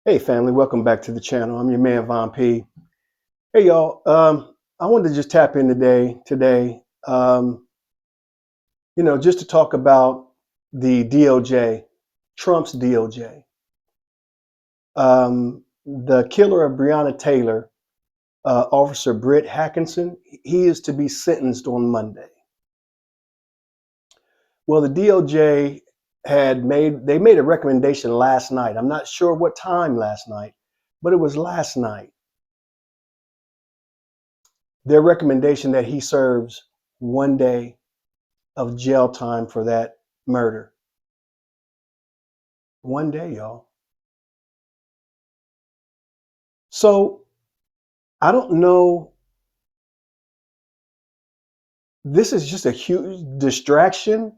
Hey family, welcome back to the channel. I'm your man Von P. Hey y'all, I wanted to just tap in today, just to talk about the DOJ, Trump's DOJ. The killer of Breonna Taylor, Officer Britt Hackinson, he is to be sentenced on Monday. Well, the DOJ they made a recommendation last night. I'm not sure what time last night, but it was last night. Their recommendation that he serves 1 day of jail time for that murder. 1 day, y'all. So I don't know. This is just a huge distraction.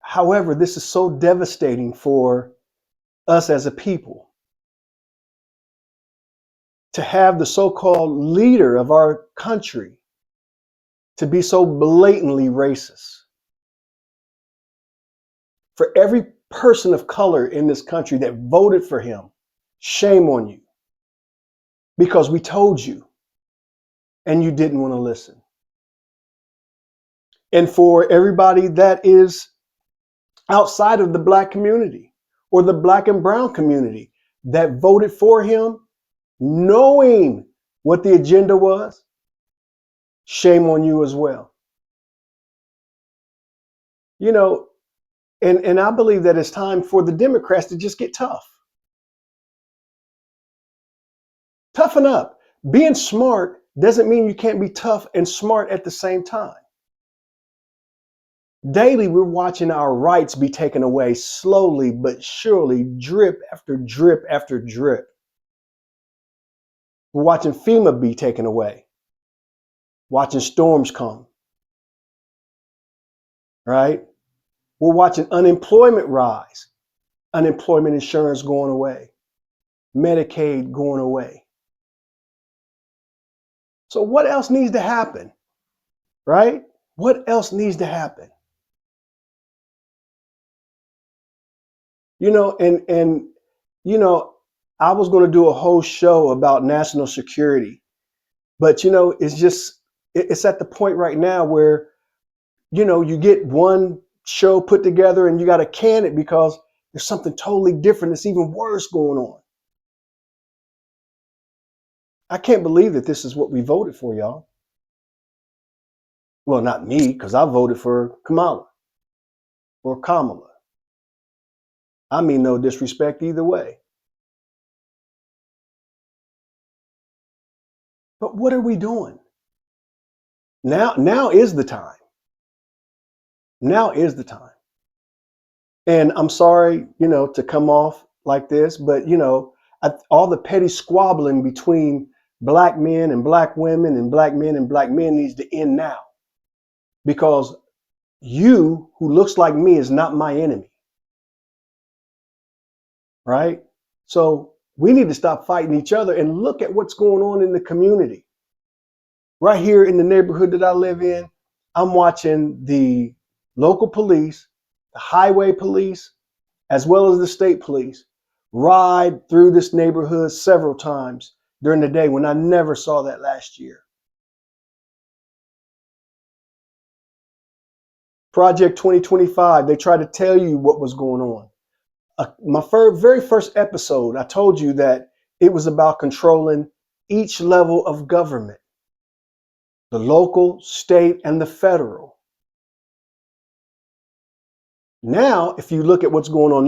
However, this is so devastating for us as a people to have the so-called leader of our country to be so blatantly racist. For every person of color in this country that voted for him, shame on you, because we told you and you didn't want to listen. And for everybody that is outside of the black community or the black and brown community that voted for him, knowing what the agenda was, shame on you as well. You know, and I believe that it's time for the Democrats to just get tough. Toughen up. Being smart doesn't mean you can't be tough and smart at the same time. Daily, we're watching our rights be taken away slowly but surely, drip after drip after drip. We're watching FEMA be taken away, watching storms come, right? We're watching unemployment rise, unemployment insurance going away, Medicaid going away. So what else needs to happen, right? What else needs to happen? I was going to do a whole show about national security, but it's at the point right now where, you get one show put together and you got to can it because there's something totally different. It's even worse going on. I can't believe that this is what we voted for, y'all. Well, not me, because I voted for Kamala or Kamala. I mean, no disrespect either way. But what are we doing? Now is the time. Now is the time. And I'm sorry, to come off like this, but all the petty squabbling between black men and black women and black men and black men needs to end now. Because you who looks like me is not my enemy. Right? So we need to stop fighting each other and look at what's going on in the community. Right here in the neighborhood that I live in, I'm watching the local police, the highway police, as well as the state police ride through this neighborhood several times during the day when I never saw that last year. Project 2025, they tried to tell you what was going on. My very first episode, I told you that it was about controlling each level of government, the local, state, and the federal. Now, if you look at what's going on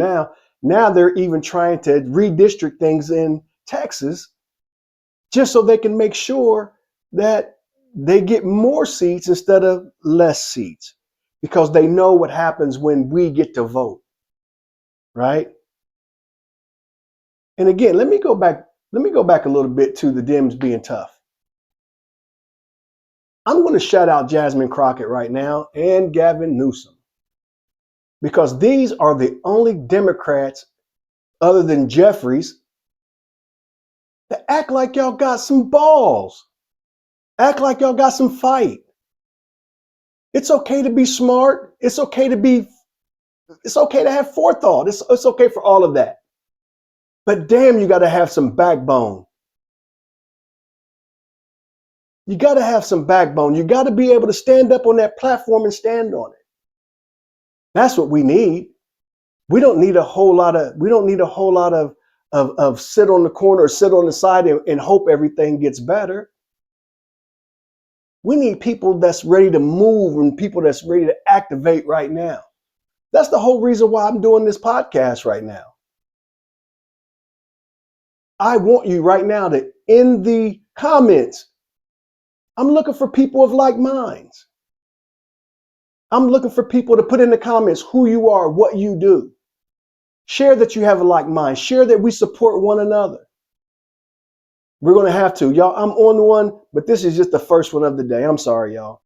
now they're even trying to redistrict things in Texas just so they can make sure that they get more seats instead of less seats, because they know what happens when we get to vote, right? And again, let me go back a little bit to the Dems being tough. I'm going to shout out Jasmine Crockett right now and Gavin Newsom, because these are the only Democrats other than Jeffries that act like y'all got some balls, act like y'all got some fight. It's okay to be smart. It's okay to have forethought. It's okay for all of that. But damn, you got to have some backbone. You got to have some backbone. You got to be able to stand up on that platform and stand on it. That's what we need. We don't need a whole lot of sit on the corner or sit on the side and hope everything gets better. We need people that's ready to move and people that's ready to activate right now. That's the whole reason why I'm doing this podcast right now. I want you right now to, in the comments, I'm looking for people of like minds. I'm looking for people to put in the comments who you are, what you do. Share that you have a like mind. Share that we support one another. We're going to have to. Y'all, I'm on one, but this is just the first one of the day. I'm sorry, y'all.